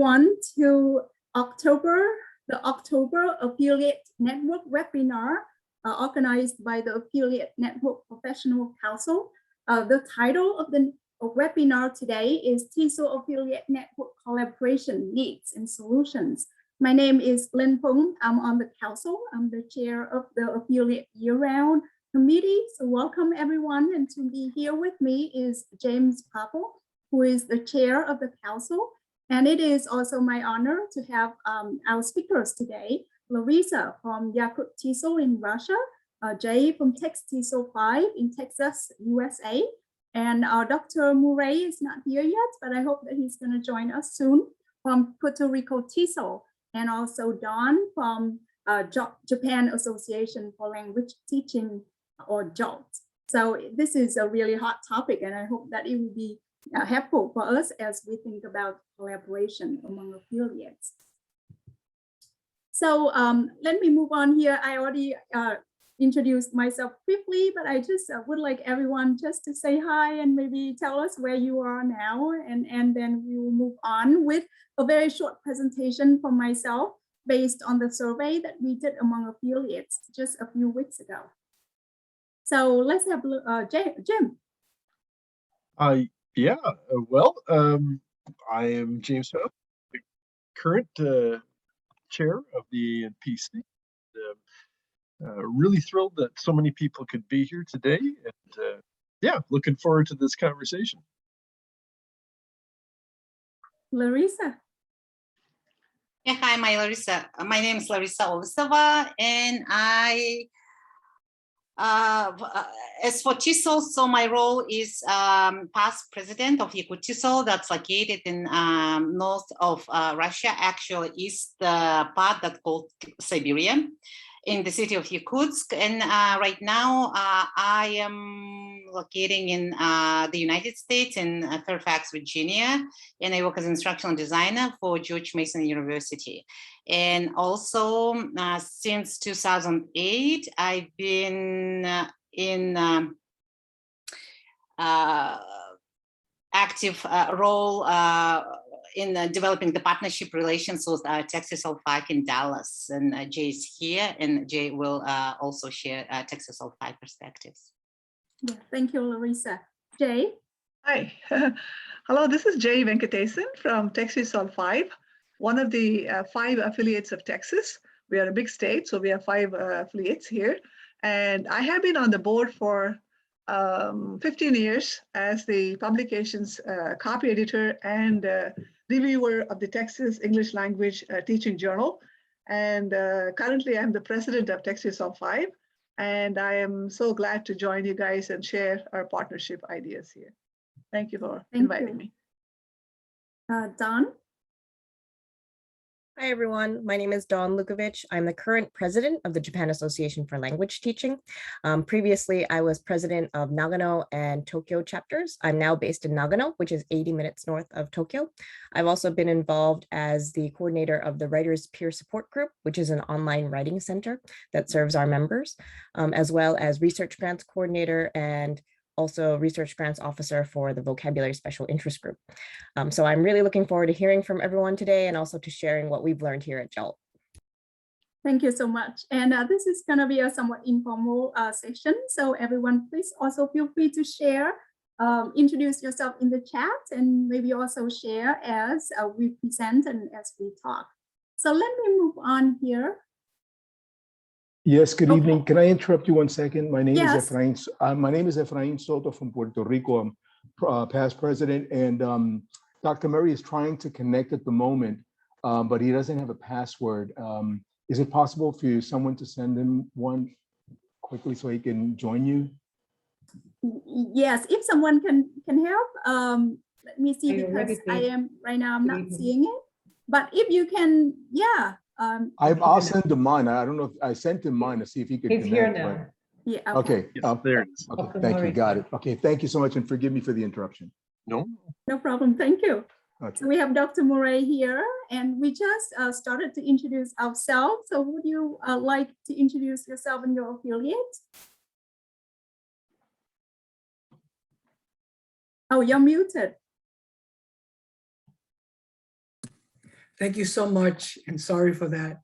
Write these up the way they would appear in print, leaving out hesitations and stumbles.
On to the October Affiliate Network webinar organized by the Affiliate Network Professional Council. The title of the webinar today is TESOL Affiliate Network Collaboration Needs and Solutions. My name is Linh Phung. I'm on the council. I'm the chair of the Affiliate Year-Round Committee. So welcome everyone, and to be here with me is James Papple, who is the chair of the council. And it is also my honor to have our speakers today, Larissa from Yakut TESOL in Russia, Jay from TESOL 5 in Texas, USA, and our Dr. Murray is not here yet, but I hope that he's going to join us soon from Puerto Rico TESOL, and also Don from Japan Association for Language Teaching, or JOLT. So this is a really hot topic, and I hope that it will be helpful for us as we think about collaboration among affiliates. So let me move on here. I already introduced myself briefly, but I just would like everyone just to say hi and maybe tell us where you are now, and then we will move on with a very short presentation from myself based on the survey that we did among affiliates just a few weeks ago. So let's have Jim. Yeah, well, I am James Huff, the current chair of the PC. Really thrilled that so many people could be here today, and yeah, looking forward to this conversation. Larissa. Yeah, hi, my name is Larissa Olsova, and I as for TESOL, so my role is past president of Yakut TESOL, that's located in north of Russia. Actually, is the part that's called Siberia, in the city of Yakutsk. And right now, I am locating in the United States, in Fairfax, Virginia, and I work as an instructional designer for George Mason University. And also, since 2008, I've been in active role in developing the partnership relations with TESOL 5 in Dallas. And Jay is here, and Jay will also share TESOL 5 perspectives. Yeah, thank you, Larissa. Jay? Hi. Hello, this is Jay Venkatesan from TESOL 5. One of the 5 affiliates of Texas. We are a big state, so we have 5 affiliates here. And I have been on the board for 15 years as the publications copy editor and reviewer of the Texas English Language Teaching Journal. And currently I'm the president of TESOL 5. And I am so glad to join you guys and share our partnership ideas here. Thank you for inviting me. Don? Hi, everyone. My name is Dawn Lukovich. I'm the current president of the Japan Association for Language Teaching. Previously, I was president of Nagano and Tokyo chapters. I'm now based in Nagano, which is 80 minutes north of Tokyo. I've also been involved as the coordinator of the Writers Peer Support Group, which is an online writing center that serves our members, as well as research grants coordinator and also research grants officer for the Vocabulary Special Interest Group. So I'm really looking forward to hearing from everyone today and also to sharing what we've learned here at JOLT. Thank you so much. And this is going to be a somewhat informal session. So everyone, please also feel free to share, introduce yourself in the chat, and maybe also share as we present and as we talk. So let me move on here. Yes, good evening. Can I interrupt you 1 second? My name Yes. is Efrain Soto from Puerto Rico. I'm past president, and Dr. Murray is trying to connect at the moment, but he doesn't have a password. Is it possible for someone to send him one quickly so he can join you? Yes, if someone can help, let me see, because I am right now, I'm not seeing it. But if you can, yeah. I'll send him mine. I don't know if I sent him mine to see if he could. He's connect, here now. but... Yeah. Okay. Yes, there it is. Okay. Thank you. Got it. Okay. Thank you so much, and forgive me for the interruption. No. No problem. Thank you. Okay. So we have Dr. Murray here, and we just started to introduce ourselves. So would you like to introduce yourself and your affiliate? Oh, you're muted. Thank you so much, and sorry for that.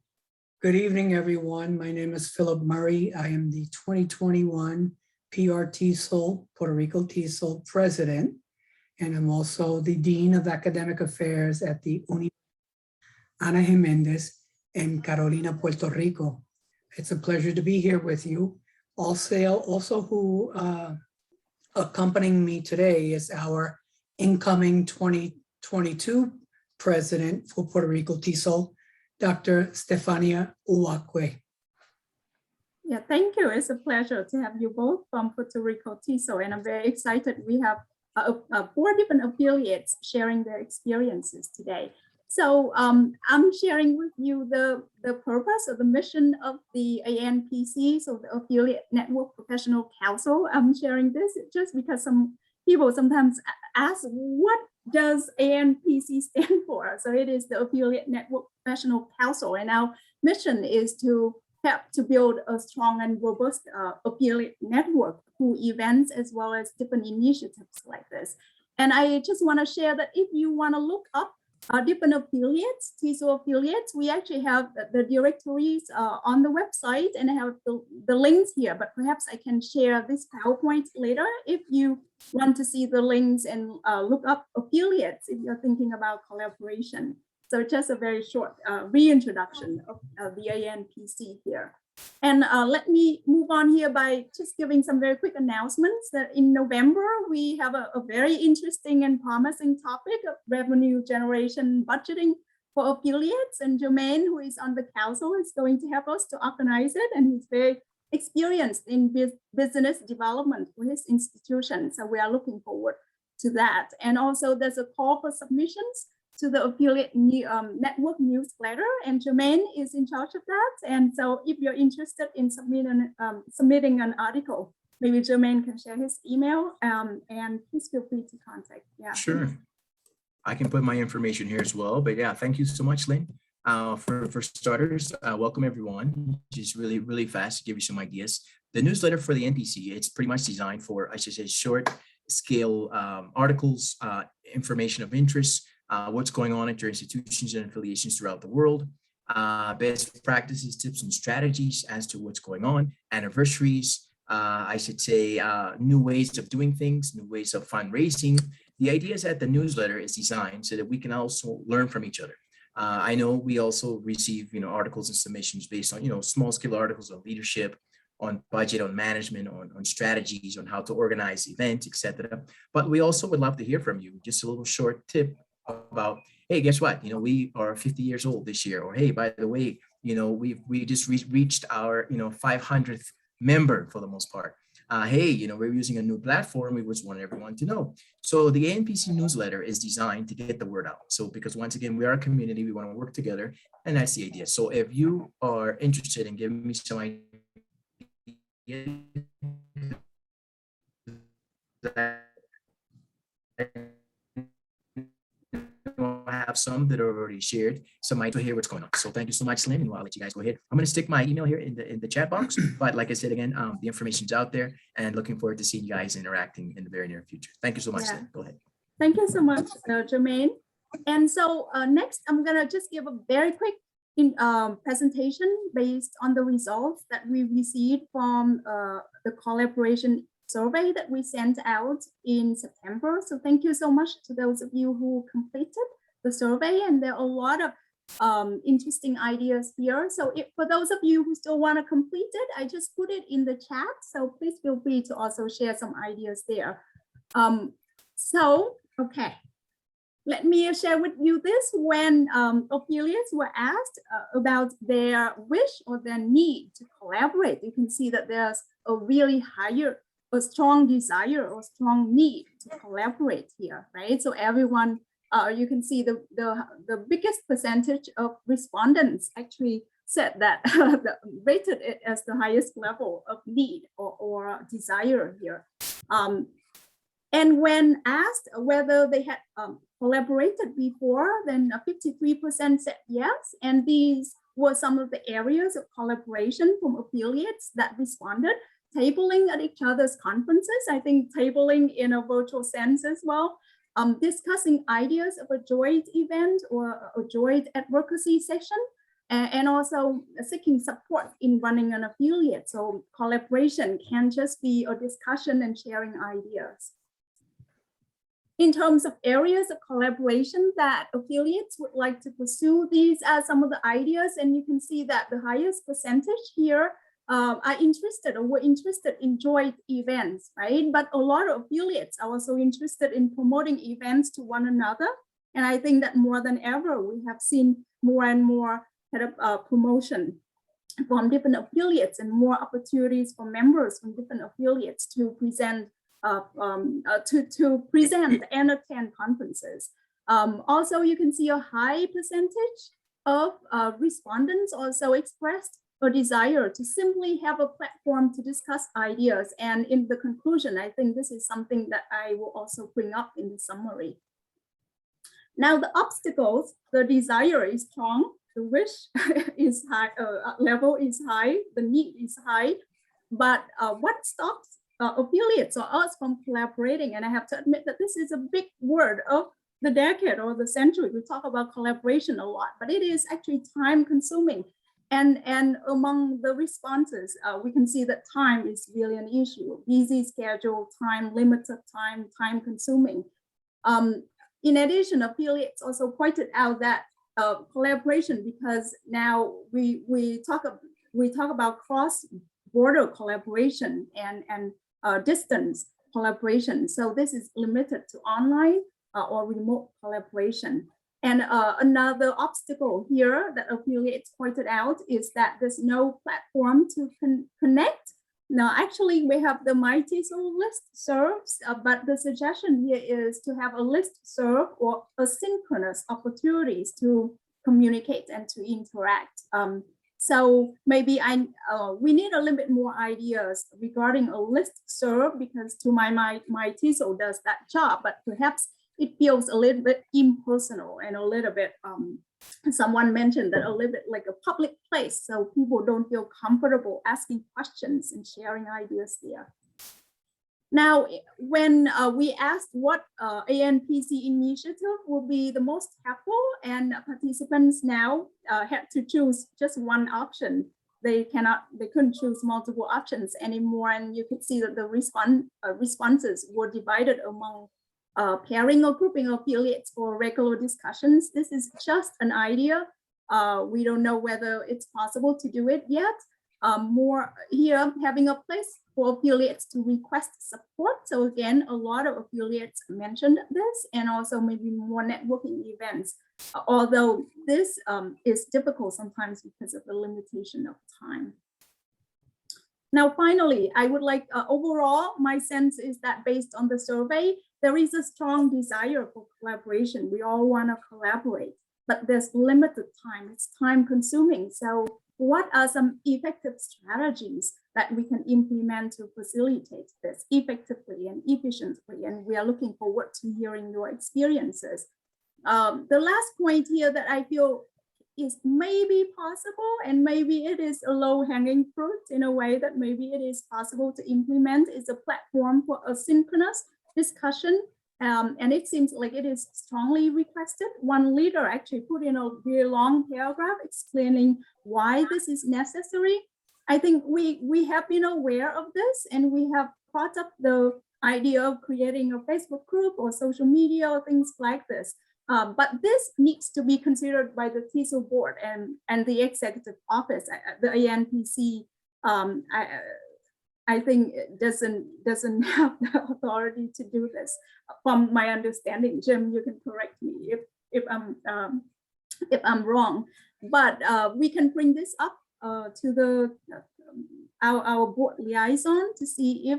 Good evening, everyone. My name is Philip Murray. I am the 2021 PR TESOL, Puerto Rico TESOL President, and I'm also the Dean of Academic Affairs at the Ana Jiménez in Carolina, Puerto Rico. It's a pleasure to be here with you. Also who accompanying me today is our incoming 2022 President for Puerto Rico TESOL, Dr. Stefania Uwakwe. Yeah, thank you. It's a pleasure to have you both from Puerto Rico TESOL, and I'm very excited. We have 4 different affiliates sharing their experiences today. So I'm sharing with you the purpose or the mission of the ANPC, so the Affiliate Network Professional Council. I'm sharing this just because some people sometimes ask, what does ANPC stand for? So it is the Affiliate Network Professional Council, and our mission is to help to build a strong and robust affiliate network through events as well as different initiatives like this. And I just want to share that if you want to look up different affiliates, TESOL affiliates, we actually have the directories on the website, and I have the links here, but perhaps I can share this PowerPoint later if you want to see the links and look up affiliates if you're thinking about collaboration. So just a very short reintroduction of the ANPC here. And let me move on here by just giving some very quick announcements that in November, we have a very interesting and promising topic of revenue generation budgeting for affiliates. And Jermaine, who is on the council, is going to help us to organize it. And he's very experienced in business development for his institution. So we are looking forward to that. And also there's a call for submissions to the affiliate network newsletter, and Jermaine is in charge of that. And so if you're interested in submitting an article, maybe Jermaine can share his email, and please feel free to contact. Yeah. Sure. I can put my information here as well, but yeah, thank you so much, Lynn. For starters, welcome everyone. Just really fast to give you some ideas. The newsletter for the NPC, it's pretty much designed for, I should say, short scale articles, information of interest, what's going on at your institutions and affiliations throughout the world, best practices, tips, and strategies as to what's going on, anniversaries, I should say, new ways of doing things, new ways of fundraising. The idea is that the newsletter is designed so that we can also learn from each other. I know we also receive, articles and submissions based on, small scale articles on leadership, on budget, on management, on strategies, on how to organize events, etc. But we also would love to hear from you. Just a little short tip about, hey, guess what? We are 50 years old this year, or hey, by the way, we just reached our 500th member for the most part. Hey, we're using a new platform. We just want everyone to know. So the ANPC newsletter is designed to get the word out. So because once again, we are a community, we want to work together, and that's the idea. So if you are interested in giving me some ideas have some that are already shared, some might hear what's going on. So thank you so much, Lynn, and I'll let you guys go ahead. I'm going to stick my email here in the chat box, but like I said, again, the information's out there, and looking forward to seeing you guys interacting in the very near future. Thank you so much, Lynn. Go ahead. Thank you so much, Jermaine. And so next, I'm going to just give a very quick presentation based on the results that we received from the collaboration survey that we sent out in September. So thank you so much to those of you who completed the survey, and there are a lot of interesting ideas here. So for those of you who still want to complete it, I just put it in the chat. So please feel free to also share some ideas there. Okay. Let me share with you this. When affiliates were asked about their wish or their need to collaborate, you can see that there's a strong desire or strong need to collaborate here, right? So everyone, you can see the biggest percentage of respondents actually said that rated it as the highest level of need or desire here. And when asked whether they had collaborated before, then 53% said yes. And these were some of the areas of collaboration from affiliates that responded. Tabling at each other's conferences, I think tabling in a virtual sense as well. discussing ideas of a joint event or a joint advocacy session, and also seeking support in running an affiliate. So collaboration can just be a discussion and sharing ideas. In terms of areas of collaboration that affiliates would like to pursue, these are some of the ideas, and you can see that the highest percentage here are interested or were interested in joint events, right? But a lot of affiliates are also interested in promoting events to one another. And I think that more than ever, we have seen more and more kind of promotion from different affiliates and more opportunities for members from different affiliates to present present and attend conferences. Also, you can see a high percentage of respondents also expressed a desire to simply have a platform to discuss ideas. And in the conclusion, I think this is something that I will also bring up in the summary. Now, the obstacles, the desire is strong, the wish is high, level is high, the need is high, but what stops affiliates or us from collaborating? And I have to admit that this is a big word of the decade or the century. We talk about collaboration a lot, but it is actually time consuming. And among the responses, we can see that time is really an issue. Busy schedule, time, limited time, time consuming. In addition, affiliates also pointed out that collaboration, because now we talk about cross-border collaboration and distance collaboration. So this is limited to online or remote collaboration. And another obstacle here that affiliates pointed out is that there's no platform to connect. Now, actually, we have the TESOL listservs, but the suggestion here is to have a listserv or asynchronous opportunities to communicate and to interact. So maybe we need a little bit more ideas regarding a listserv, because to my mind, TESOL does that job, but perhaps it feels a little bit impersonal and a little bit, someone mentioned that a little bit like a public place, so people don't feel comfortable asking questions and sharing ideas there. Now, when we asked what ANPC initiative will be the most helpful, and participants now had to choose just one option. They couldn't choose multiple options anymore, and you could see that the responses were divided among pairing or grouping affiliates for regular discussions. This is just an idea. We don't know whether it's possible to do it yet. More here, having a place for affiliates to request support. So again, a lot of affiliates mentioned this, and also maybe more networking events, although this is difficult sometimes because of the limitation of time. Now, finally, I would like, overall, my sense is that based on the survey, there is a strong desire for collaboration. We all want to collaborate, but there's limited time. It's time consuming. So what are some effective strategies that we can implement to facilitate this effectively and efficiently? And we are looking forward to hearing your experiences. The last point here that I feel is maybe possible, and maybe it is a low-hanging fruit in a way that maybe it is possible to implement, is a platform for asynchronous discussion. And it seems like it is strongly requested. One leader actually put in a very long paragraph explaining why this is necessary. I think we have been aware of this, and we have brought up the idea of creating a Facebook group or social media or things like this. But this needs to be considered by the TESOL board and the executive office. The ANPC, I think it doesn't have the authority to do this, from my understanding. Jim, you can correct me if I'm wrong. But we can bring this up to the our board liaison to see if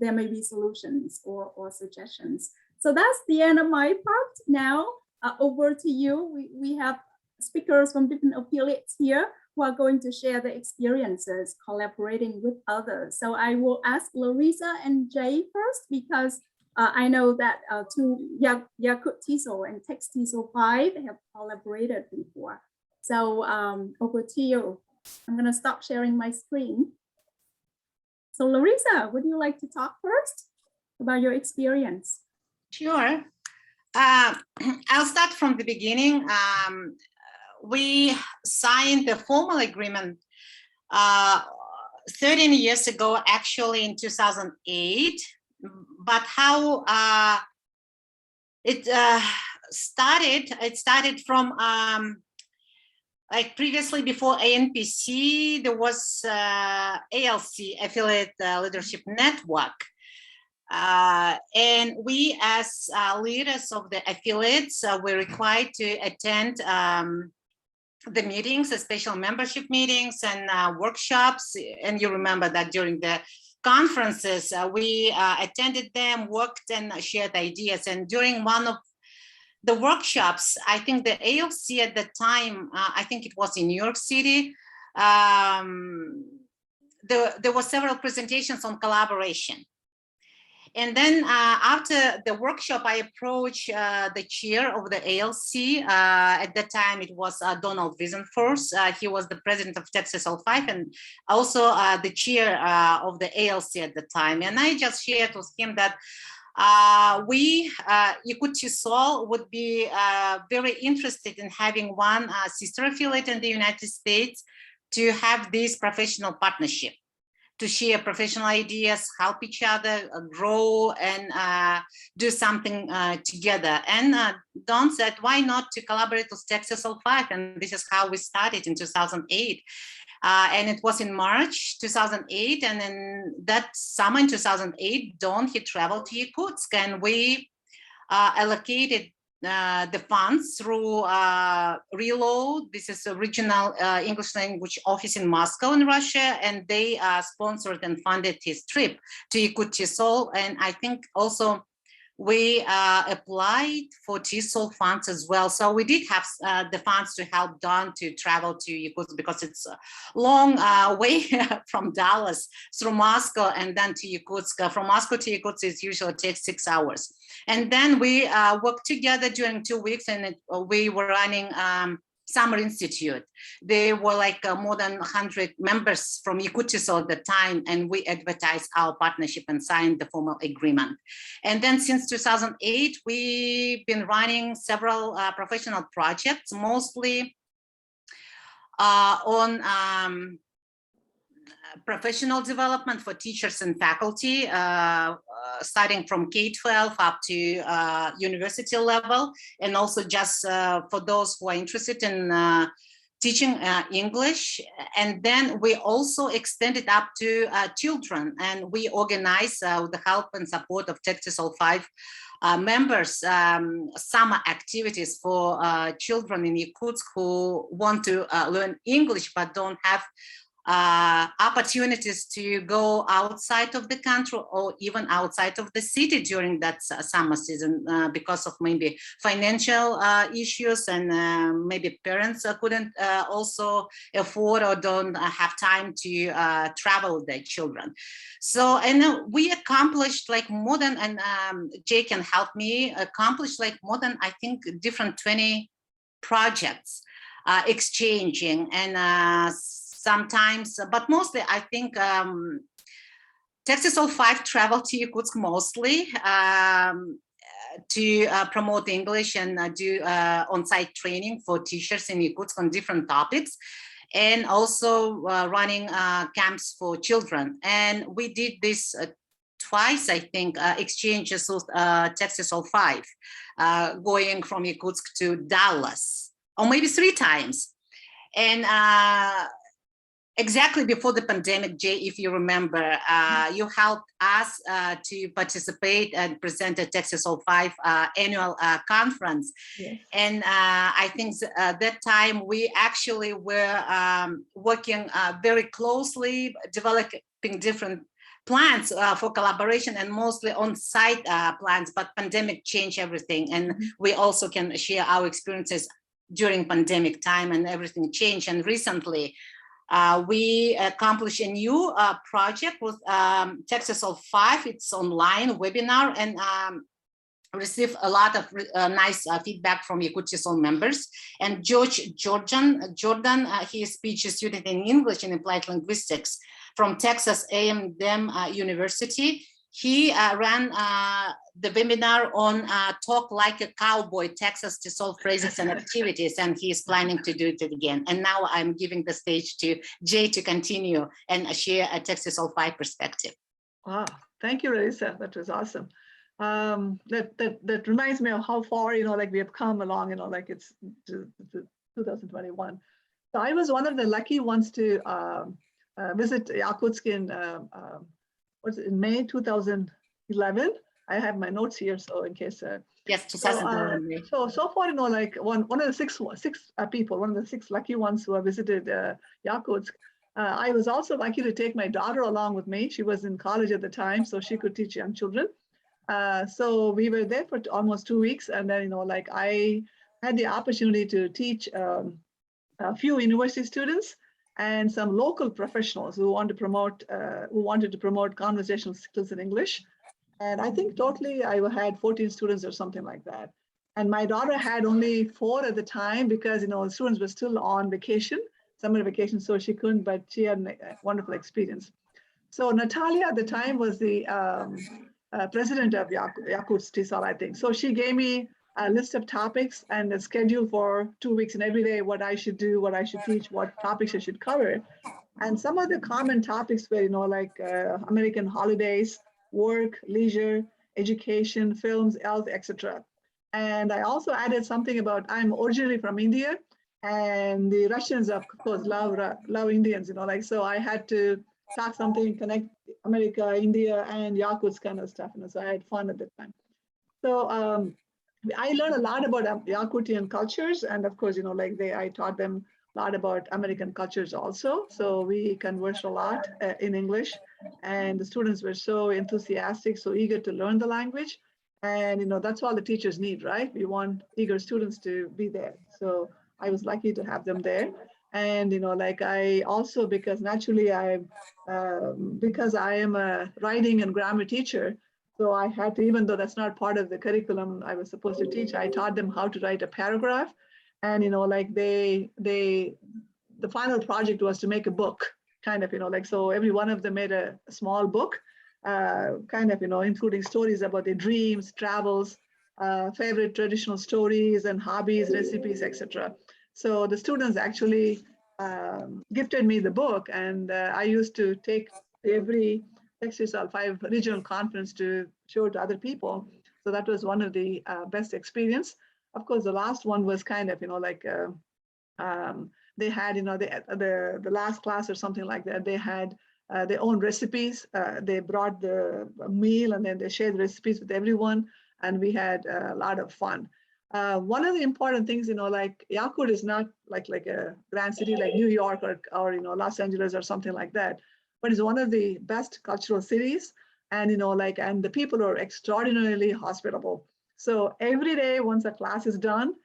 there may be solutions or suggestions. So that's the end of my part. Now over to you. We have speakers from different affiliates here who are going to share their experiences collaborating with others. So I will ask Larissa and Jay first, because I know that two Yakut TESOL and Text TESOL 5 have collaborated before. So over to you. I'm going to stop sharing my screen. So Larissa, would you like to talk first about your experience? Sure. I'll start from the beginning. We signed the formal agreement 13 years ago, actually in 2008. But how it started from like previously, before ANPC, there was ALC, Affiliate Leadership Network. And we as leaders of the affiliates were required to attend the meetings, the special membership meetings and workshops. And you remember that during the conferences, we attended them, worked and shared ideas. And during one of the workshops, I think the ALC at the time, I think it was in New York City, there were several presentations on collaboration. And then after the workshop, I approached the chair of the ALC. At that time, it was Donald Wiesenfors. He was the president of TESOL 5 and also the chair of the ALC at the time. And I just shared with him that we, TESOL, would be very interested in having one sister affiliate in the United States to have this professional partnership, to share professional ideas, help each other grow and do something together. And Don said, why not to collaborate with TESOL 5? And this is how we started in 2008. And it was in March 2008. And then that summer in 2008, Don, he traveled to Yakutsk and we allocated the funds through Reload. This is a regional English language office in Moscow in Russia, and they sponsored and funded his trip to TESOL. And I think also we applied for TESOL funds as well. So we did have the funds to help Don to travel to Yakutsk because it's a long way from Dallas through Moscow and then to Yakutsk. From Moscow to Yakutsk, it usually takes 6 hours. And then we worked together during 2 weeks and we were running Summer Institute. There were like more than 100 members from TESOL at the time, and we advertised our partnership and signed the formal agreement. And then since 2008, we've been running several professional projects, mostly on professional development for teachers and faculty, starting from K-12 up to university level, and also just for those who are interested in teaching English. And then we also extended up to children, and we organized with the help and support of TESOL 5 members summer activities for children in Yakutsk who want to learn English but don't have opportunities to go outside of the country or even outside of the city during that summer season because of maybe financial issues and maybe parents couldn't also afford or don't have time to travel with their children. So, and we accomplished like more than, and Jay can help me, accomplished like more than, I think, different 20 projects exchanging and sometimes, but mostly I think TESOL 5 traveled to Yakutsk mostly to promote English and do on-site training for teachers in Yakutsk on different topics, and also running camps for children. And we did this twice, I think, exchanges with TESOL 5, going from Yakutsk to Dallas, or maybe 3 times. And exactly before the pandemic, Jay, if you remember, you helped us to participate and present at TESOL 5 annual conference. Yes. And I think that time we actually were working very closely, developing different plans for collaboration and mostly on-site plans, but pandemic changed everything. And we also can share our experiences during pandemic time, and everything changed. And recently, we accomplished a new project with TESOL 5. It's online webinar, and received a lot of nice feedback from TESOL members. And Jordan, he is PhD student in English and Applied Linguistics from Texas A&M University. He ran the webinar on Talk Like a Cowboy, Texas TESOL phrases and activities, and he's planning to do it again. And now I'm giving the stage to Jay to continue and share a Texas TESOL 5 perspective. Wow, thank you, Larissa. That was awesome. That reminds me of how far, like we have come along, like it's 2021. So I was one of the lucky ones to visit Yakutsk in May 2011. I have my notes here, so in case. Yes, 2011. So far, like one of the six people, one of the 6 lucky ones who have visited Yakutsk. I was also lucky to take my daughter along with me. She was in college at the time, so she could teach young children. So we were there for almost 2 weeks, and then like I had the opportunity to teach a few university students and some local professionals who wanted to promote conversational skills in English. And I think totally I had 14 students or something like that. And my daughter had only 4 at the time because the students were still on vacation, summer vacation, so she couldn't, but she had a wonderful experience. So Natalia at the time was the president of Yakutsk TESOL, I think. So she gave me a list of topics and a schedule for 2 weeks, and every day what I should do, what I should teach, what topics I should cover. And some of the common topics were, like American holidays, work, leisure, education, films, health, etc. And I also added something about I'm originally from India, and the Russians, of course, love Indians, so I had to talk something, connect America, India, and Yakutsk kind of stuff, so I had fun at the time. So I learned a lot about Yakutian cultures, and of course, I taught them a lot about American cultures also. So we conversed a lot in English, and the students were so enthusiastic, so eager to learn the language. And that's all the teachers need, right? We want eager students to be there. So I was lucky to have them there. And I also, because naturally because I am a writing and grammar teacher, so I had to, even though that's not part of the curriculum I was supposed to teach, I taught them how to write a paragraph. And the final project was to make a book, kind of, so every one of them made a small book, kind of, including stories about their dreams, travels, favorite traditional stories and hobbies, recipes, etc. So the students actually gifted me the book, and I used to take every TESOL 5 regional conference to show to other people. So that was one of the best experience. Of course, the last one was kind of, they had, the last class or something like that, they had their own recipes. They brought the meal and then they shared the recipes with everyone, and we had a lot of fun. One of the important things, Yakut is not like a grand city like New York or Los Angeles or something like that, but it's one of the best cultural cities, and and the people are extraordinarily hospitable. So every day once a class is done,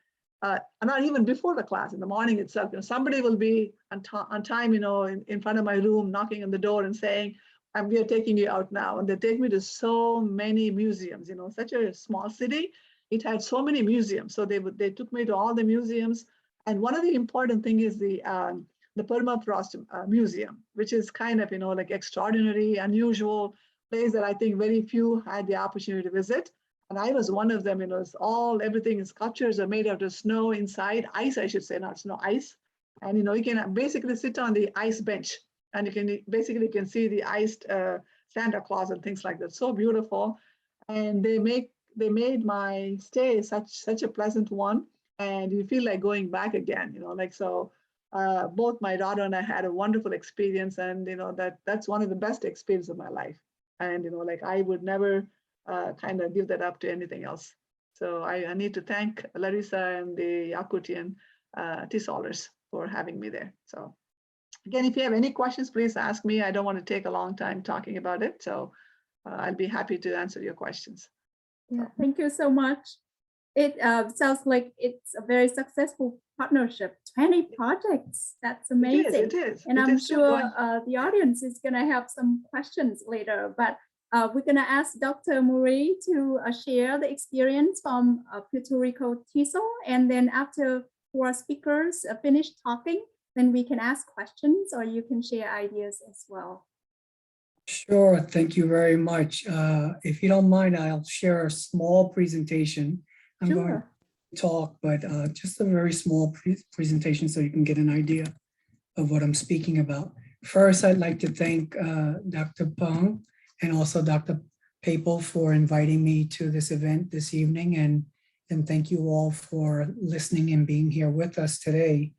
not even before the class, in the morning itself, somebody will be on time, in front of my room, knocking on the door and saying, we are taking you out now. And they take me to so many museums, such a small city. It had so many museums. So they took me to all the museums. And one of the important thing is the Permafrost Museum, which is kind of, extraordinary, unusual place that I think very few had the opportunity to visit. And I was one of them. Everything is sculptures are made out of snow inside, ice, I should say, not snow, ice. And you can basically sit on the ice bench, and you can see the iced Santa Claus and things like that. So beautiful. And they made my stay such a pleasant one, and you feel like going back again. So both my daughter and I had a wonderful experience, and that's one of the best experiences of my life. And I would never kind of give that up to anything else. So I need to thank Larissa and the Yakutian TESOLers for having me there. So again, if you have any questions, please ask me. I don't want to take a long time talking about it. So I'll be happy to answer your questions. Yeah, thank you so much. It sounds like it's a very successful partnership. 20 projects. That's amazing. It is. And I'm sure the audience is going to have some questions later, but we're going to ask Dr. Murray to share the experience from Puerto Rico TESOL. And then after our speakers finish talking, then we can ask questions or you can share ideas as well. Sure, thank you very much. If you don't mind, I'll share a small presentation. I'm going Sure. to talk, but just a very small presentation so you can get an idea of what I'm speaking about. First, I'd like to thank Dr. Phung and also Dr. Papple for inviting me to this event this evening, and thank you all for listening and being here with us today.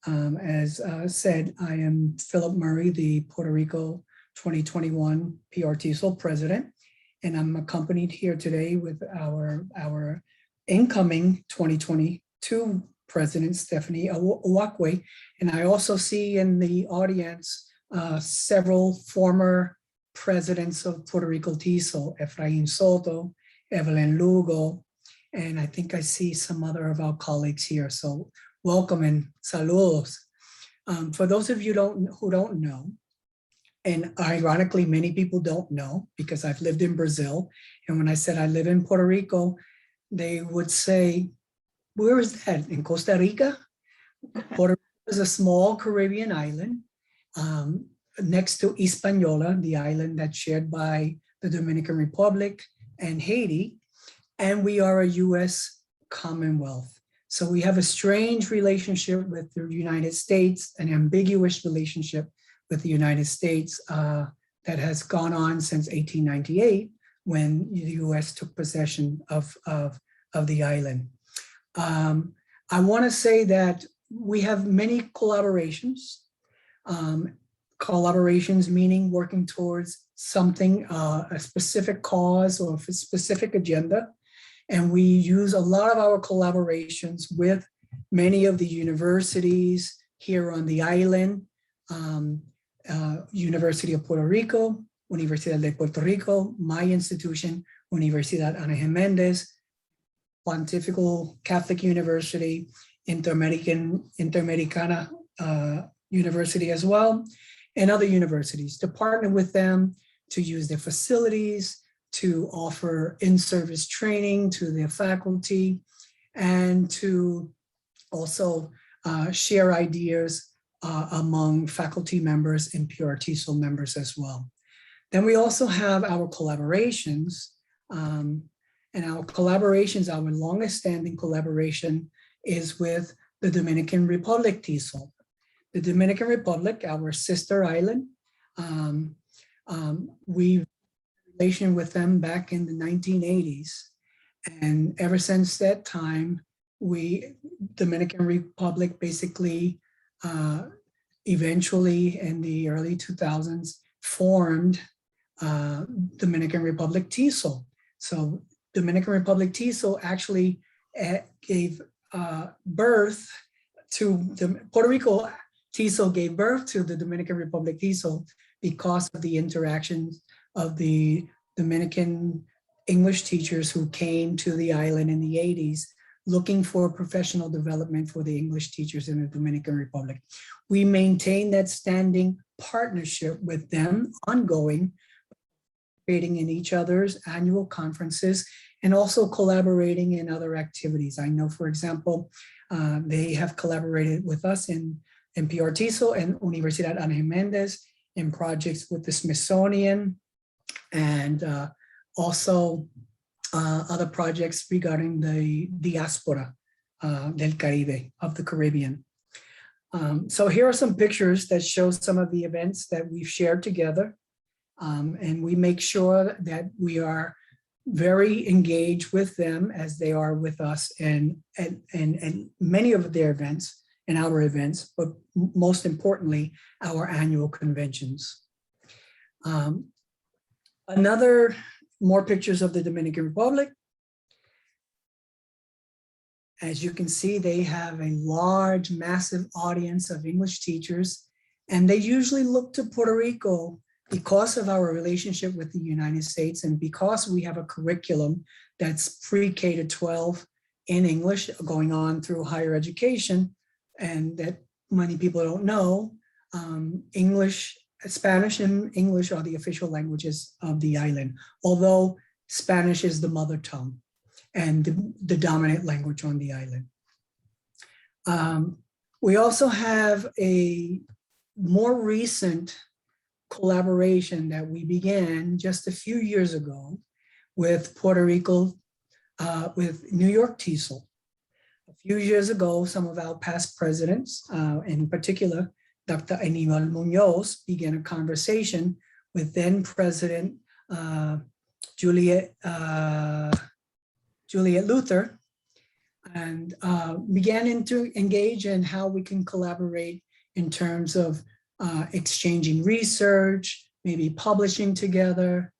As said, I am Philip Murray, the Puerto Rico 2021 TESOL president, and I'm accompanied here today with our incoming 2022 president, Stephanie Uwakwe. And I also see in the audience several former presidents of Puerto Rico TESOL, Efrain Soto, Evelyn Lugo, and I think I see some other of our colleagues here. So welcome and saludos. For those of you who don't know, and ironically, many people don't know because I've lived in Brazil. And when I said I live in Puerto Rico, they would say, where is that? In Costa Rica? Puerto Rico is a small Caribbean island next to Hispaniola, the island that's shared by the Dominican Republic and Haiti. And we are a US Commonwealth. So we have a strange relationship with the United States, an ambiguous relationship with the United States that has gone on since 1898 when the US took possession of the island. I want to say that we have many collaborations. Collaborations meaning working towards something, a specific cause or a specific agenda. And we use a lot of our collaborations with many of the universities here on the island, University of Puerto Rico, Universidad de Puerto Rico, my institution, Universidad Ana Jiménez, Pontifical Catholic University, Interamericana University as well, and other universities to partner with them to use their facilities, to offer in-service training to their faculty, and to also share ideas among faculty members and TESOL members as well. Then we also have our collaborations, and our collaborations, our longest standing collaboration is with the Dominican Republic TESOL. The Dominican Republic, our sister island, we relation with them back in the 1980s. And ever since that time, Dominican Republic basically eventually in the early 2000s formed Dominican Republic TESOL. So Dominican Republic TESOL actually gave birth to the Puerto Rico TESOL gave birth to the Dominican Republic TESOL because of the interactions of the Dominican English teachers who came to the island in the 80s looking for professional development for the English teachers in the Dominican Republic. We maintain that standing partnership with them ongoing, participating in each other's annual conferences and also collaborating in other activities. I know, for example, they have collaborated with us in TESOL and Universidad Ana Jiménez in projects with the Smithsonian and also other projects regarding the diaspora del Caribe, of the Caribbean. So here are some pictures that show some of the events that we've shared together. And we make sure that we are very engaged with them as they are with us and many of their events and our events, but most importantly, our annual conventions. More pictures of the Dominican Republic. As you can see, they have a large, massive audience of English teachers, and they usually look to Puerto Rico because of our relationship with the United States and because we have a curriculum that's pre-K to 12 in English going on through higher education, and that many people don't know, Spanish and English are the official languages of the island, although Spanish is the mother tongue and the dominant language on the island. We also have a more recent collaboration that we began just a few years ago with Puerto Rico, with New York TESOL. A few years ago, some of our past presidents, in particular, Dr. Aníbal Muñoz, began a conversation with then President Juliet Luther, and began to engage in how we can collaborate in terms of exchanging research, maybe publishing together,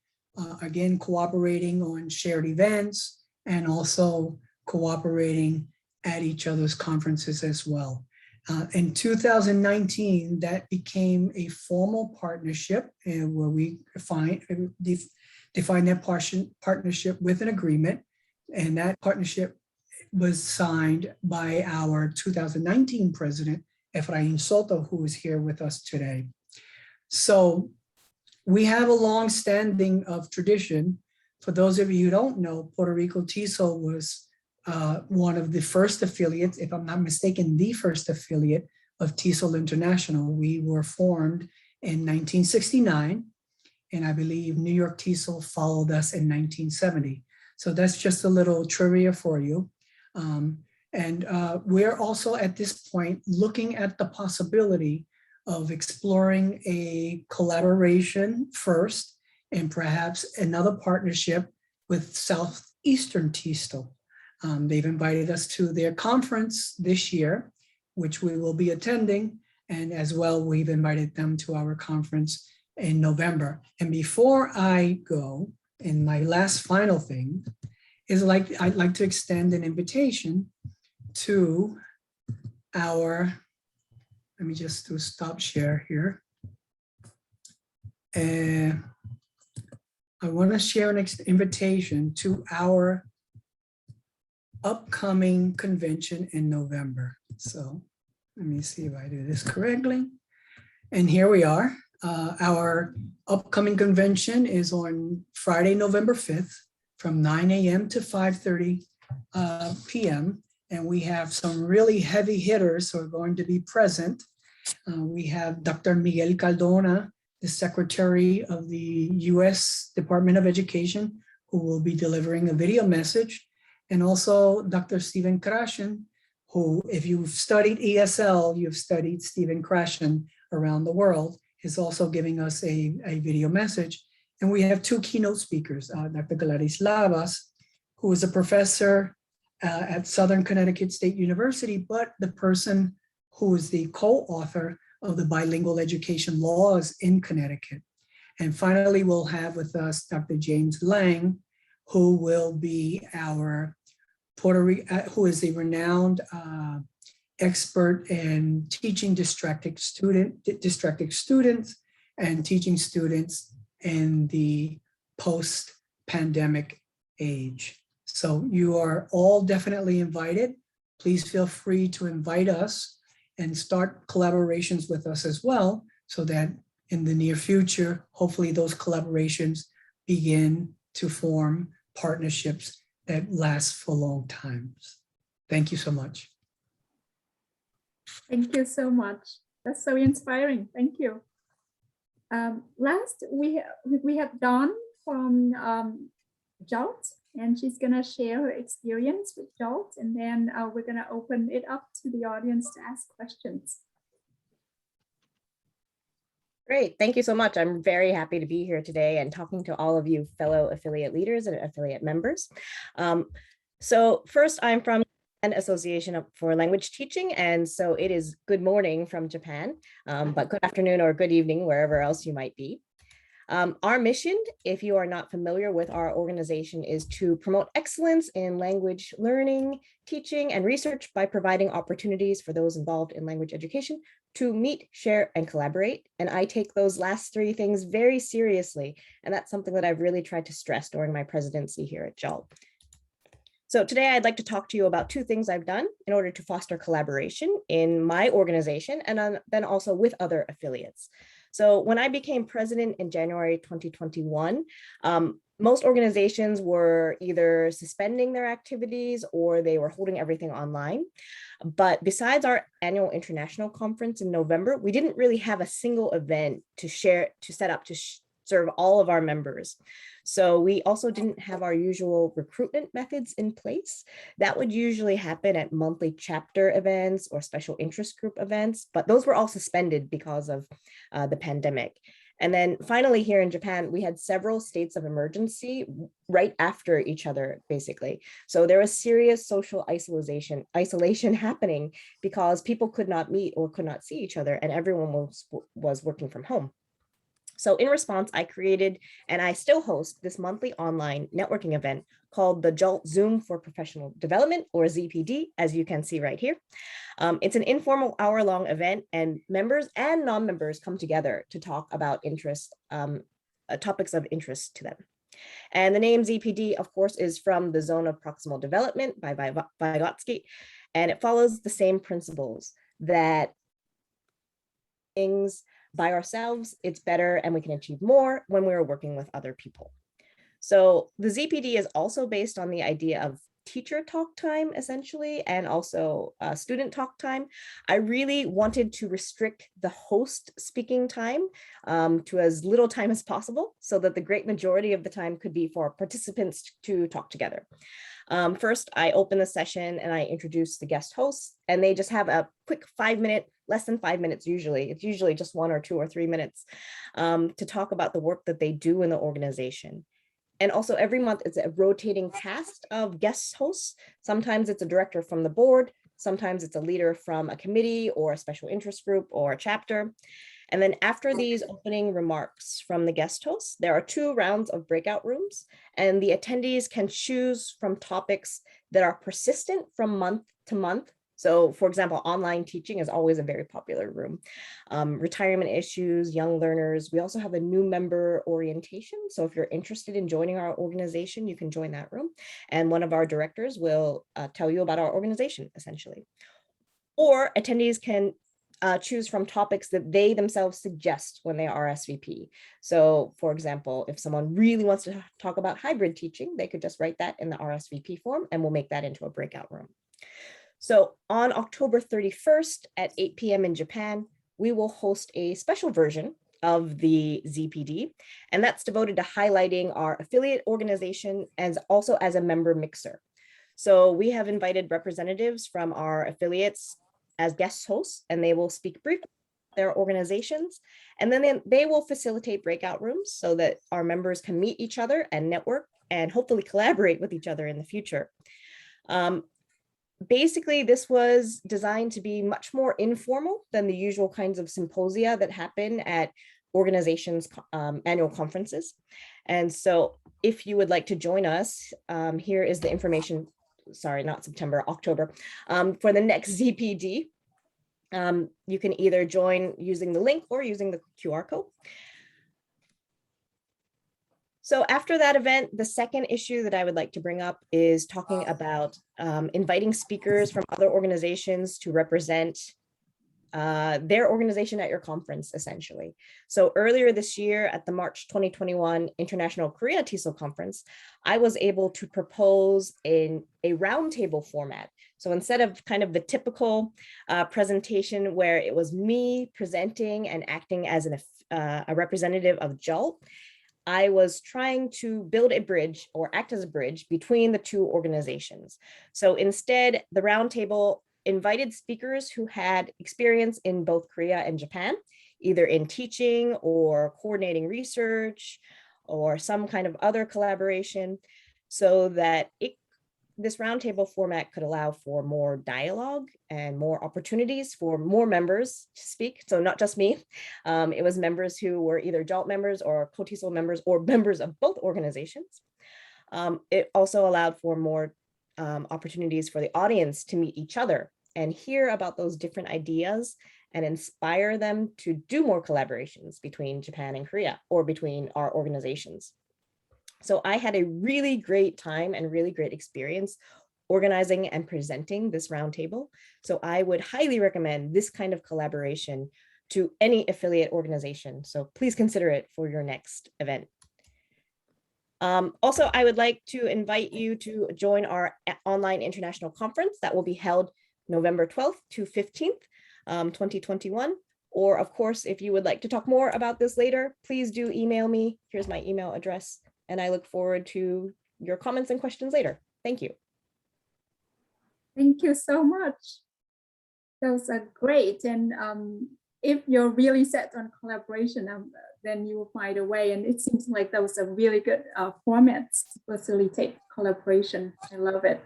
again, cooperating on shared events, and also cooperating at each other's conferences as well. In 2019, that became a formal partnership where we define that partnership with an agreement, and that partnership was signed by our 2019 president, Efraín Soto, who is here with us today. So we have a long standing of tradition. For those of you who don't know, Puerto Rico TESOL was one of the first affiliates, if I'm not mistaken, the first affiliate of TESOL International. We were formed in 1969, and I believe New York TESOL followed us in 1970. So that's just a little trivia for you. We're also at this point looking at the possibility of exploring a collaboration first and perhaps another partnership with Southeastern TESOL. They've invited us to their conference this year, which we will be attending. And as well, we've invited them to our conference in November. And before I go, and my last final thing is I'd like to extend an invitation to our, let me just do a stop share here. And I want to share an invitation to our upcoming convention in November. So let me see if I do this correctly. And here we are. Our upcoming convention is on Friday, November 5th from 9 a.m. to 5:30 p.m. And we have some really heavy hitters who are going to be present. We have Dr. Miguel Cardona, the Secretary of the U.S. Department of Education, who will be delivering a video message. And also Dr. Stephen Krashen, who, if you've studied ESL, you've studied Stephen Krashen around the world, is also giving us a video message. And we have two keynote speakers, Dr. Gladys Lavas, who is a professor at Southern Connecticut State University, but the person who is the co-author of the bilingual education laws in Connecticut. And finally, we'll have with us Dr. James Lang, who will be our who is a renowned expert in teaching dyslexic students and teaching students in the post-pandemic age. So you are all definitely invited. Please feel free to invite us and start collaborations with us as well, so that in the near future, hopefully those collaborations begin to form partnerships that last for long times. Thank you so much. Thank you so much. That's so inspiring. Thank you. Last, we have Dawn from JOLT, and she's gonna share her experience with JOLT, and then we're gonna open it up to the audience to ask questions. Great, thank you so much. I'm very happy to be here today and talking to all of you fellow affiliate leaders and affiliate members. So first, I'm from an Association for Language Teaching, and so it is good morning from Japan, but good afternoon or good evening wherever else you might be. Our mission, if you are not familiar with our organization, is to promote excellence in language learning, teaching, and research by providing opportunities for those involved in language education to meet, share, and collaborate. And I take those last three things very seriously. And that's something that I've really tried to stress during my presidency here at JOLT. So today I'd like to talk to you about two things I've done in order to foster collaboration in my organization and then also with other affiliates. So when I became president in January 2021, most organizations were either suspending their activities or they were holding everything online. But besides our annual international conference in November, we didn't really have a single event to set up to serve all of our members. So we also didn't have our usual recruitment methods in place. That would usually happen at monthly chapter events or special interest group events, but those were all suspended because of the pandemic. And then finally here in Japan, we had several states of emergency right after each other, basically. So there was serious social isolation happening because people could not meet or could not see each other, and everyone was working from home. So in response, I created, and I still host, this monthly online networking event called the JOLT Zoom for Professional Development, or ZPD, as you can see right here. It's an informal hour-long event, and members and non-members come together to talk about topics of interest to them. And the name ZPD, of course, is from the Zone of Proximal Development by Vygotsky, and it follows the same principles that things by ourselves, it's better and we can achieve more when we're working with other people. So the ZPD is also based on the idea of teacher talk time, essentially, and also student talk time. I really wanted to restrict the host speaking time to as little time as possible so that the great majority of the time could be for participants to talk together. First, I open the session and I introduce the guest hosts, and they just have a quick 5-minute, less than 5 minutes usually. It's usually just 1 or 2 or 3 minutes to talk about the work that they do in the organization. And also every month it's a rotating cast of guest hosts. Sometimes it's a director from the board. Sometimes it's a leader from a committee or a special interest group or a chapter. And then after these opening remarks from the guest hosts, there are 2 rounds of breakout rooms, and the attendees can choose from topics that are persistent from month to month. So for example, online teaching is always a very popular room. Retirement issues, young learners. We also have a new member orientation. So if you're interested in joining our organization, you can join that room. And one of our directors will tell you about our organization, essentially. Or attendees can choose from topics that they themselves suggest when they RSVP. So for example, if someone really wants to talk about hybrid teaching, they could just write that in the RSVP form and we'll make that into a breakout room. So on October 31st at 8 p.m. in Japan, we will host a special version of the ZPD, and that's devoted to highlighting our affiliate organization and also as a member mixer. So we have invited representatives from our affiliates as guest hosts, and they will speak briefly about their organizations, and then they will facilitate breakout rooms so that our members can meet each other and network and hopefully collaborate with each other in the future. Basically, this was designed to be much more informal than the usual kinds of symposia that happen at organizations' annual conferences. And so if you would like to join us, here is the information, sorry, not September, October, for the next ZPD. You can either join using the link or using the QR code. So after that event, the second issue that I would like to bring up is talking about inviting speakers from other organizations to represent their organization at your conference, essentially. So earlier this year at the March 2021 International Korea TESOL Conference, I was able to propose a roundtable format. So instead of kind of the typical presentation where it was me presenting and acting as a representative of JOLT, I was trying to build a bridge or act as a bridge between the 2 organizations. So instead, the roundtable invited speakers who had experience in both Korea and Japan, either in teaching or coordinating research or some kind of other collaboration, so that this roundtable format could allow for more dialogue and more opportunities for more members to speak. So not just me, it was members who were either JOLT members or co-TESOL members or members of both organizations. It also allowed for more opportunities for the audience to meet each other and hear about those different ideas and inspire them to do more collaborations between Japan and Korea or between our organizations. So I had a really great time and really great experience organizing and presenting this roundtable. So I would highly recommend this kind of collaboration to any affiliate organization. So please consider it for your next event. Also, I would like to invite you to join our online international conference that will be held November 12th to 15th, 2021. Or of course, if you would like to talk more about this later, please do email me. Here's my email address, and I look forward to your comments and questions later. Thank you. Thank you so much. Those are great. And if you're really set on collaboration, then you will find a way. And it seems like those are really good formats to facilitate collaboration. I love it.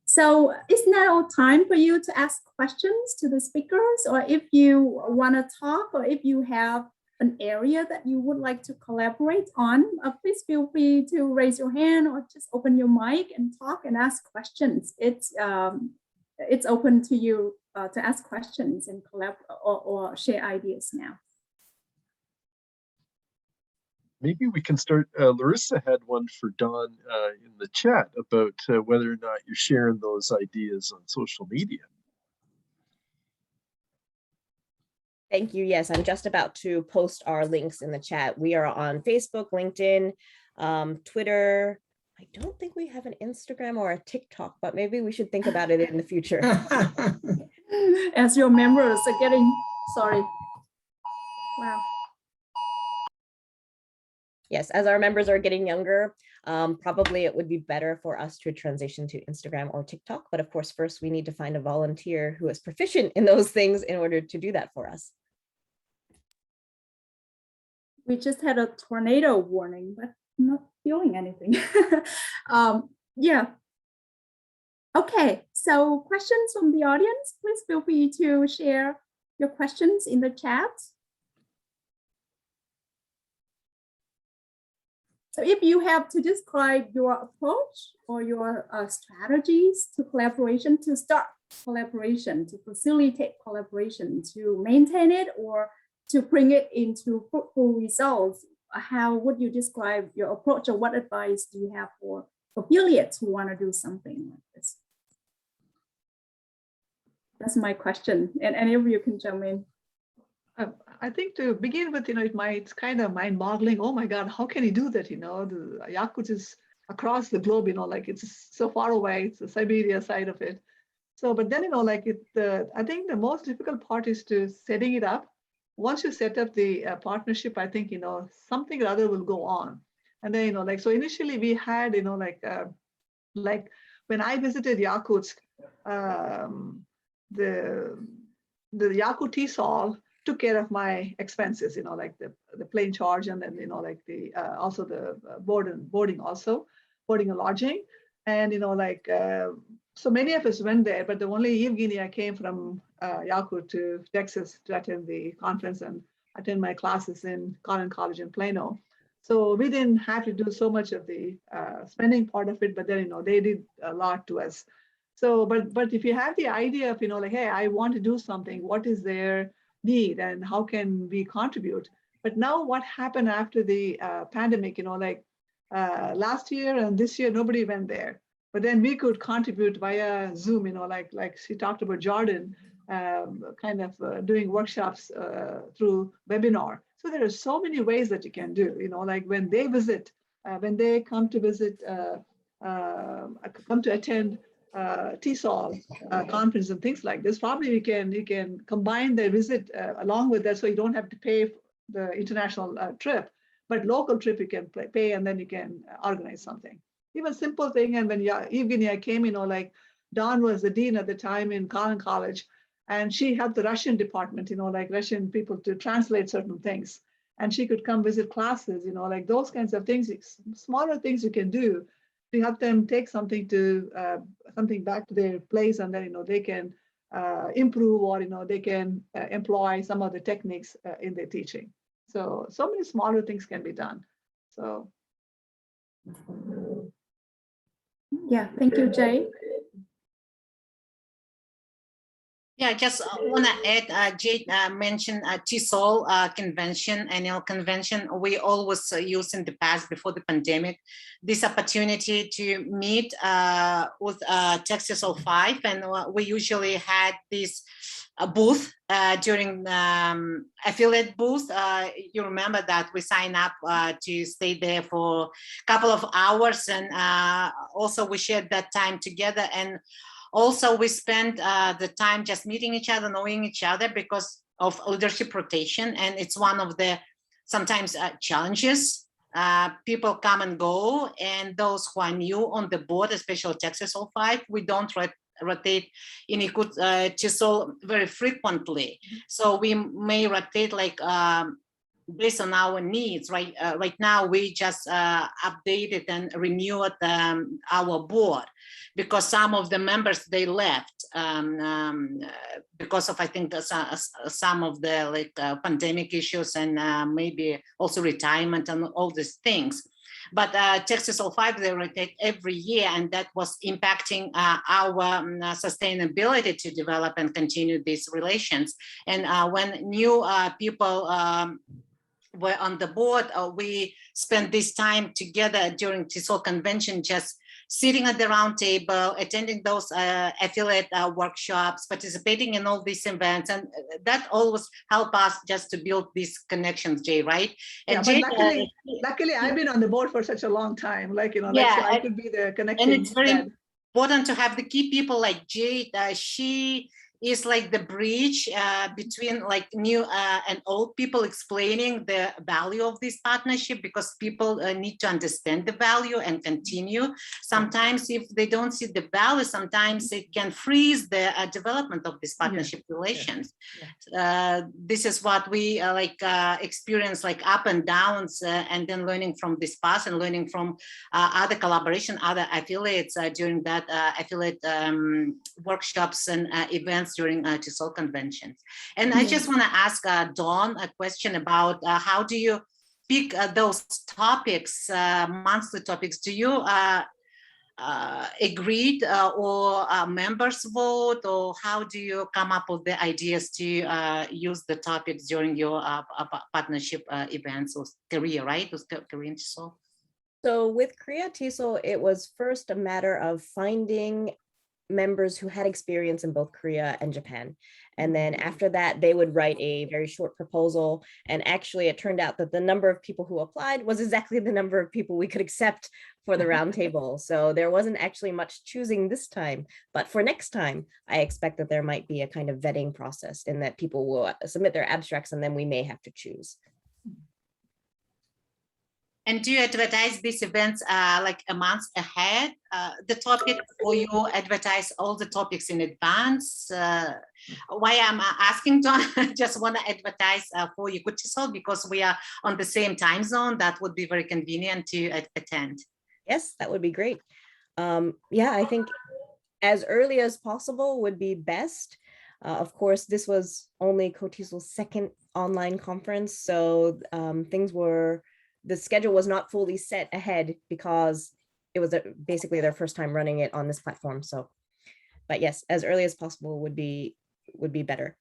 So it's now time for you to ask questions to the speakers, or if you want to talk, or if you have an area that you would like to collaborate on, please feel free to raise your hand or just open your mic and talk and ask questions. It's open to you to ask questions and or share ideas now. Maybe we can start. Larissa had one for Don in the chat about whether or not you're sharing those ideas on social media. Thank you. Yes, I'm just about to post our links in the chat. We are on Facebook, LinkedIn, Twitter. I don't think we have an Instagram or a TikTok, but maybe we should think about it in the future. As your members are getting, sorry. Wow. Yes, as our members are getting younger, probably it would be better for us to transition to Instagram or TikTok. But of course, first we need to find a volunteer who is proficient in those things in order to do that for us. We just had a tornado warning, but I'm not feeling anything. Yeah. Okay, so questions from the audience, please feel free to share your questions in the chat. So if you have to describe your approach or your strategies to collaboration, to start collaboration, to facilitate collaboration, to maintain it, or to bring it into fruitful results, how would you describe your approach, or what advice do you have for affiliates who want to do something like this? That's my question, and any of you can jump in. I think to begin with, it's kind of mind-boggling. Oh my God, how can he do that? The Yakut is across the globe, like it's so far away. It's the Siberia side of it. So, but then, I think the most difficult part is to setting it up. Once you set up the partnership, I think, something or other will go on. And then, so initially we had, like when I visited Yakutsk, the Yakut TESOL took care of my expenses, like the plane charge, and then, like the also the boarding and lodging. And, so many of us went there, but the only Evgenia came from Yakut to Texas to attend the conference and attend my classes in Collin College in Plano. So we didn't have to do so much of the spending part of it, but then, they did a lot to us. So, but if you have the idea of, like, hey, I want to do something, what is their need and how can we contribute? But now what happened after the pandemic, last year and this year, nobody went there. But then we could contribute via Zoom, like she talked about Jordan, kind of doing workshops through webinar. So there are so many ways that you can do, like when they visit, when they come to visit, come to attend TESOL conference and things like this, probably you can combine the visit along with that, so you don't have to pay the international trip, but local trip you can pay, and then you can organize something. Even simple thing. And when Evgenia came, like Dawn was the dean at the time in Collin College, and she helped the Russian department, like Russian people to translate certain things. And she could come visit classes, like those kinds of things, smaller things you can do to help them take something back to their place, and then, they can improve, or, they can employ some of the techniques in their teaching. So many smaller things can be done. So. Yeah, thank you, Jay. Yeah, just want to add, Jade mentioned TESOL convention, annual convention. We always used in the past, before the pandemic, this opportunity to meet with TESOL 5, and we usually had this booth during affiliate booth. You remember that we signed up to stay there for a couple of hours, and also we shared that time together. And also we spent the time just meeting each other, knowing each other because of leadership rotation. And it's one of the sometimes challenges. People come and go, and those who are new on the board, especially TESOL 5, we don't rotate in TESOL very frequently. So we may rotate like based on our needs. Right now, we just updated and renewed our board because some of the members, they left because of, I think, some of the pandemic issues and maybe also retirement and all these things. But TESOL 5, they rotate every year, and that was impacting our sustainability to develop and continue these relations. And when new people were on the board, we spent this time together during TESOL convention, just sitting at the round table, attending those affiliate workshops, participating in all these events. And that always helped us just to build these connections, Jay, right? And Yeah, Jay, but luckily I've been on the board for such a long time, so I could be the connecting. And it's very important to have the key people like Jade. She is like the bridge between like new and old people, explaining the value of this partnership, because people need to understand the value and continue. Sometimes if they don't see the value, sometimes it can freeze the development of this partnership relations. This is what we experience, like up and downs, and then learning from this past and learning from other collaboration, other affiliates during that affiliate workshops and events during TESOL conventions. And I just want to ask Dawn a question about how do you pick those topics, monthly topics? Do you agreed or members vote, or how do you come up with the ideas to use the topics during your partnership events or career, right? With Korean TESOL? So with Korea TESOL, it was first a matter of finding members who had experience in both Korea and Japan. And then after that, they would write a very short proposal. And actually, it turned out that the number of people who applied was exactly the number of people we could accept for the roundtable. So there wasn't actually much choosing this time. But for next time, I expect that there might be a kind of vetting process in that people will submit their abstracts and then we may have to choose. And do you advertise these events like a month ahead, the topic, or you advertise all the topics in advance? Why I'm asking, John, I just want to advertise for TESOL because we are on the same time zone. That would be very convenient to attend. Yes, that would be great. Yeah, I think as early as possible would be best. Of course, this was only TESOL's second online conference, so the schedule was not fully set ahead because it was basically their first time running it on this platform. So, but yes, as early as possible would be better.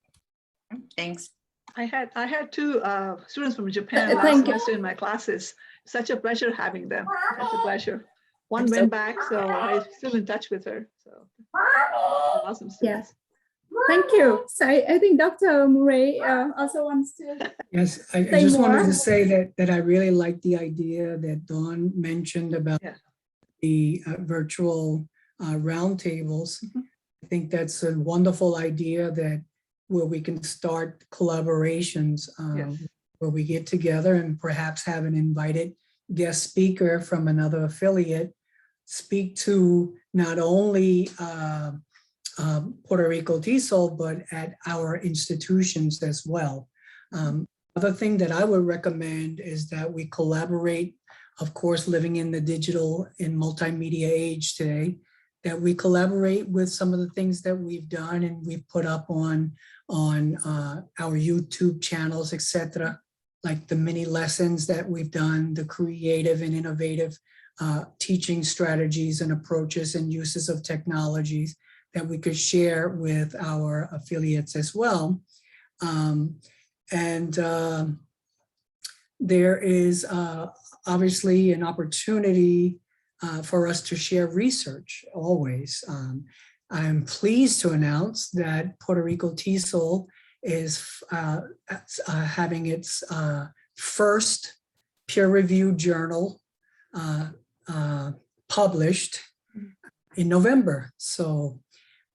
Thanks. I had two students from Japan last semester in my classes. Such a pleasure having them. Such a pleasure. One went back, so I'm still in touch with her. So awesome students. Yes. Thank you. So I think Dr. Murray also wants to. Yes, I just wanted to say that I really like the idea that Dawn mentioned about the virtual roundtables. I think that's a wonderful idea where we can start collaborations, where we get together and perhaps have an invited guest speaker from another affiliate speak to not only Puerto Rico TESOL, but at our institutions as well. Other thing that I would recommend is that we collaborate, of course, living in the digital and multimedia age today, that we collaborate with some of the things that we've done and we've put up on our YouTube channels, etc., like the mini lessons that we've done, the creative and innovative teaching strategies and approaches and uses of technologies that we could share with our affiliates as well. There is obviously an opportunity for us to share research always. I'm pleased to announce that Puerto Rico TESOL is having its first peer-reviewed journal published in November. So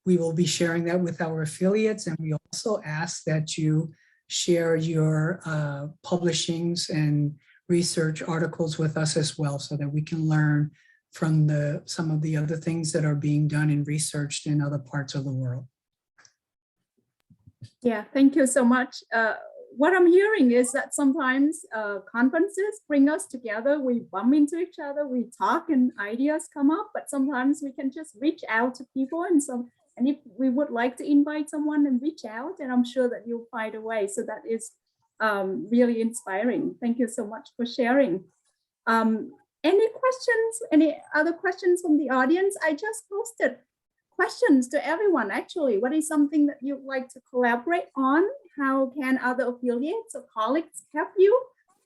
we will be sharing that with our affiliates, and we also ask that you share your publishings and research articles with us as well, so that we can learn from some of the other things that are being done and researched in other parts of the world. Yeah, thank you so much. What I'm hearing is that sometimes conferences bring us together. We bump into each other, we talk, and ideas come up. But sometimes we can just reach out to people, and if we would like to invite someone and reach out, and I'm sure that you'll find a way. So that is really inspiring. Thank you so much for sharing. Any questions? Any other questions from the audience? I just posted questions to everyone. Actually, what is something that you'd like to collaborate on? How can other affiliates or colleagues help you?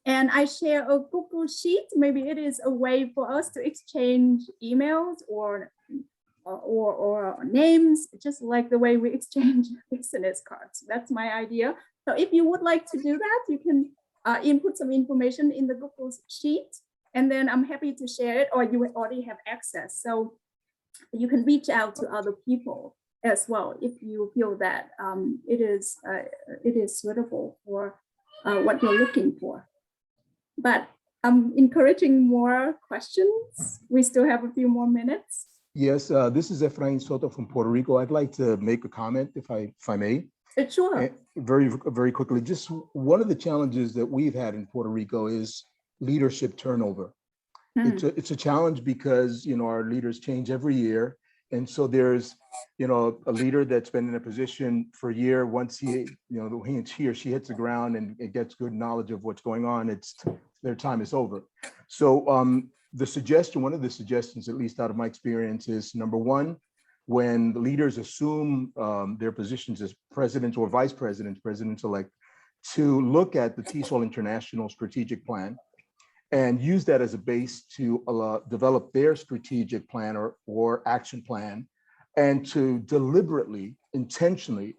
And I share a Google Sheet. Maybe it is a way for us to exchange emails or names, just like the way we exchange business cards. That's my idea. So if you would like to do that, you can input some information in the Google Sheet, and then I'm happy to share it, or you already have access. So you can reach out to other people as well if you feel that it is suitable for what you're looking for. But I'm encouraging more questions. We still have a few more minutes. Yes, this is Efrain Soto from Puerto Rico. I'd like to make a comment, if I may. Sure. Very quickly. Just one of the challenges that we've had in Puerto Rico is leadership turnover. It's a challenge because our leaders change every year, and so there's a leader that's been in a position for a year. Once he or she hits the ground and it gets good knowledge of what's going on, their time is over. So one of the suggestions, at least out of my experience, is number one, when the leaders assume their positions as presidents or vice presidents, presidents-elect, to look at the TESOL International Strategic Plan and use that as a base to develop their strategic plan or action plan, and to deliberately, intentionally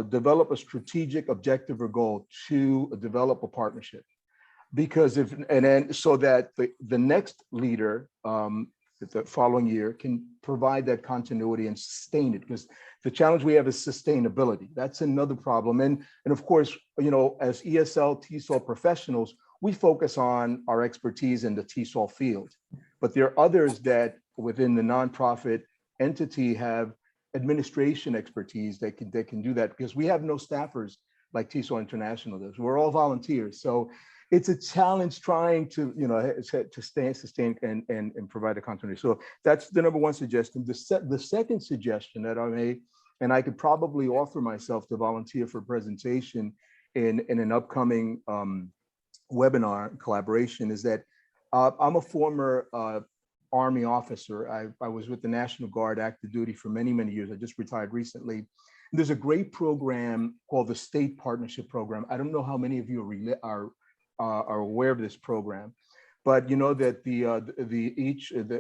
develop a strategic objective or goal to develop a partnership. Because so that the next leader the following year can provide that continuity and sustain it, because the challenge we have is sustainability. That's another problem. And of course, as ESL TESOL professionals, we focus on our expertise in the TESOL field, but there are others that within the nonprofit entity have administration expertise that can do that, because we have no staffers like TESOL International does. We're all volunteers. So it's a challenge trying to, sustain and provide a continuity. So that's the number one suggestion. The second suggestion that I made, and I could probably offer myself to volunteer for presentation in an upcoming webinar collaboration, is that I'm a former Army officer. I was with the National Guard active duty for many, many years. I just retired recently. And there's a great program called the State Partnership Program. I don't know how many of you are aware of this program, but that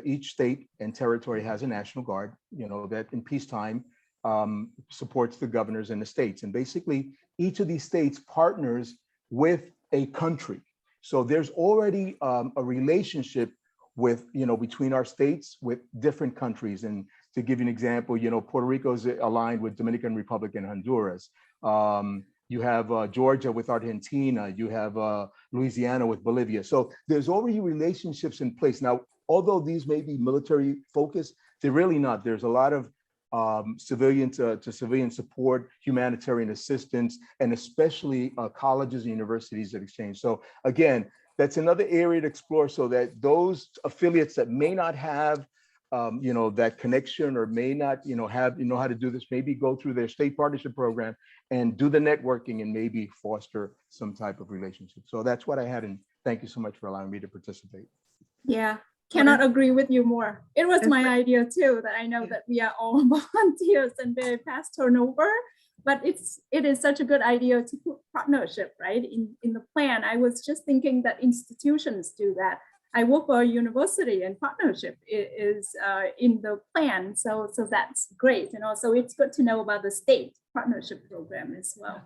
each state and territory has a National Guard, that in peacetime supports the governors and the states. And basically each of these states partners with a country. So there's already a relationship with, between our states with different countries. And to give you an example, Puerto Rico is aligned with Dominican Republic and Honduras. You have Georgia with Argentina. You have Louisiana with Bolivia. So there's already relationships in place. Now, although these may be military focused, they're really not. There's a lot of civilian to civilian support, humanitarian assistance, and especially colleges and universities that exchange. So again, that's another area to explore, so that those affiliates that may not have that connection, or may not have how to do this, maybe go through their state partnership program and do the networking and maybe foster some type of relationship. So that's what I had, and thank you so much for allowing me to participate. Yeah, cannot agree with you more. It was my idea too, that I know that we are all volunteers and very fast turnover, but it is such a good idea to put partnership right in the plan. I was just thinking that institutions do that. I work for a university, and partnership is in the plan. So that's great. And also it's good to know about the state partnership program as well.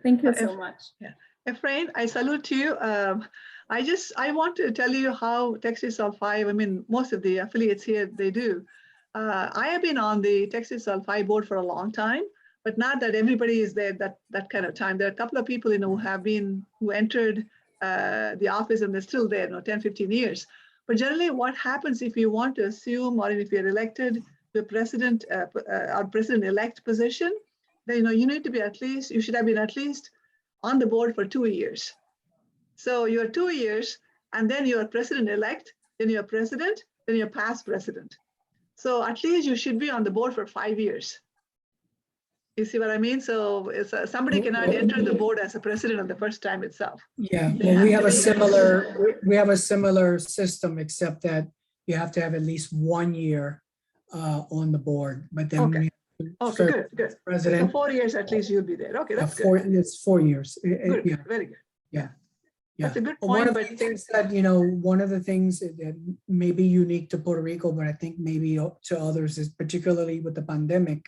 Thank you so much. Yeah. Efrain, I salute you. I want to tell you how TESOL 5, I mean, most of the affiliates here, they do. I have been on the TESOL 5 board for a long time, but not that everybody is there that kind of time. There are a couple of people, who entered the office and they're still there, 10, 15 years. But generally what happens if you want to assume, or if you're elected to president or president-elect position, then, you need to be you should have been at least on the board for 2 years. So you're 2 years, and then you're president-elect, then you're president, then you're past president. So at least you should be on the board for 5 years. You see what I mean? So somebody cannot enter the board as a president on the first time itself. Yeah, well, we have a similar system, except that you have to have at least 1 year on the board, but then Okay. we Okay, good. president. So 4 years at least you'll be there. Okay, that's good. It's 4 years. Good, Yeah, very good. yeah. That's a good Well, one point, of the but things that, one of the things that may be unique to Puerto Rico, but I think maybe to others, is particularly with the pandemic.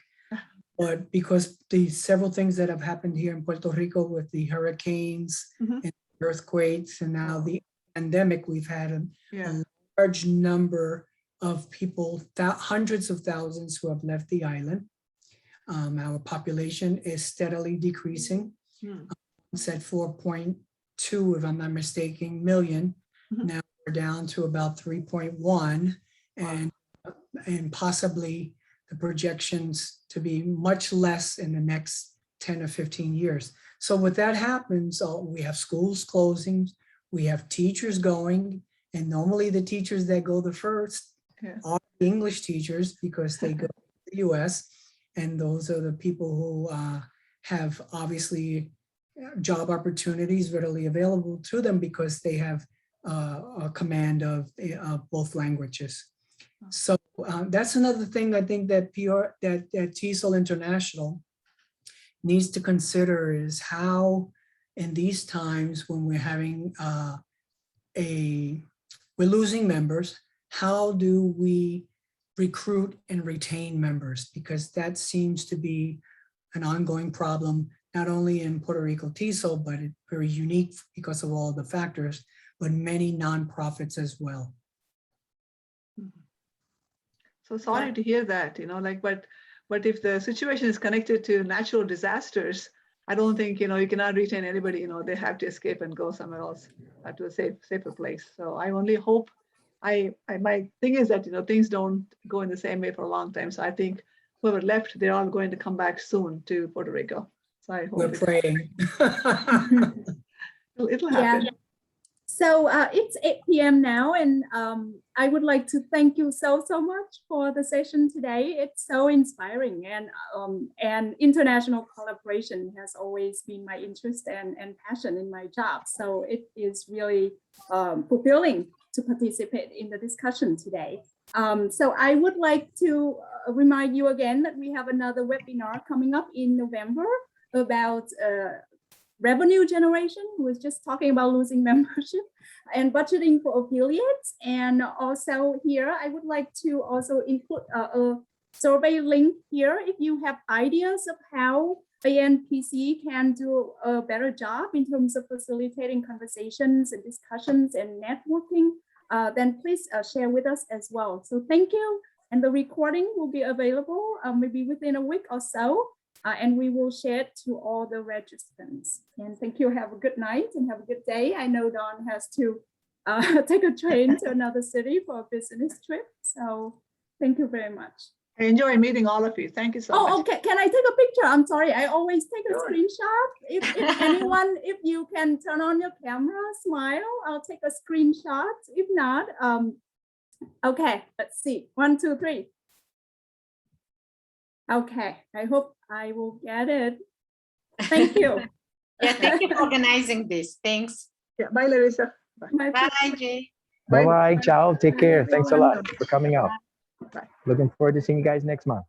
But because the several things that have happened here in Puerto Rico with the hurricanes and earthquakes, and now the pandemic, we've had a large number of people, hundreds of thousands, who have left the island. Our population is steadily decreasing. It's at 4.2, if I'm not mistaken, million. Now we're down to about 3.1, and possibly the projections to be much less in the next 10 or 15 years. So what that happens, we have schools closing, we have teachers going, and normally the teachers that go the first are English teachers, because they go to the US, and those are the people who have obviously job opportunities readily available to them because they have a command of both languages. So that's another thing I think that TESOL International needs to consider, is how in these times when we're having we're losing members, how do we recruit and retain members? Because that seems to be an ongoing problem, not only in Puerto Rico TESOL, but it's very unique because of all the factors, but many nonprofits as well. So sorry to hear that, but if the situation is connected to natural disasters, I don't think, you cannot retain anybody, they have to escape and go somewhere else to a safer place. So I only hope, my thing is that, things don't go in the same way for a long time. So I think whoever left, they're all going to come back soon to Puerto Rico. So I hope we're praying. It'll happen. So it's 8 p.m. now, and I would like to thank you so much for the session today. It's so inspiring, and international collaboration has always been my interest and passion in my job. So it is really fulfilling to participate in the discussion today. So I would like to remind you again that we have another webinar coming up in November about revenue generation. We was just talking about losing membership and budgeting for affiliates. And also here, I would like to also include a survey link here. If you have ideas of how ANPC can do a better job in terms of facilitating conversations and discussions and networking, then please share with us as well. So thank you. And the recording will be available maybe within a week or so. And we will share it to all the registrants. And thank you. Have a good night and have a good day. I know Dawn has to take a train to another city for a business trip. So thank you very much. I enjoy meeting all of you. Thank you so much. Oh, okay. Can I take a picture? I'm sorry. I always take a screenshot. If anyone, if you can turn on your camera, smile, I'll take a screenshot. If not, okay, let's see. 1, 2, 3. Okay, I hope I will get it. Thank you. Yeah, thank you for organizing this. Thanks. Yeah, bye, Larissa. Bye, Jay. Bye-bye. Ciao. Take care. Thanks a lot for coming out. Bye. Looking forward to seeing you guys next month.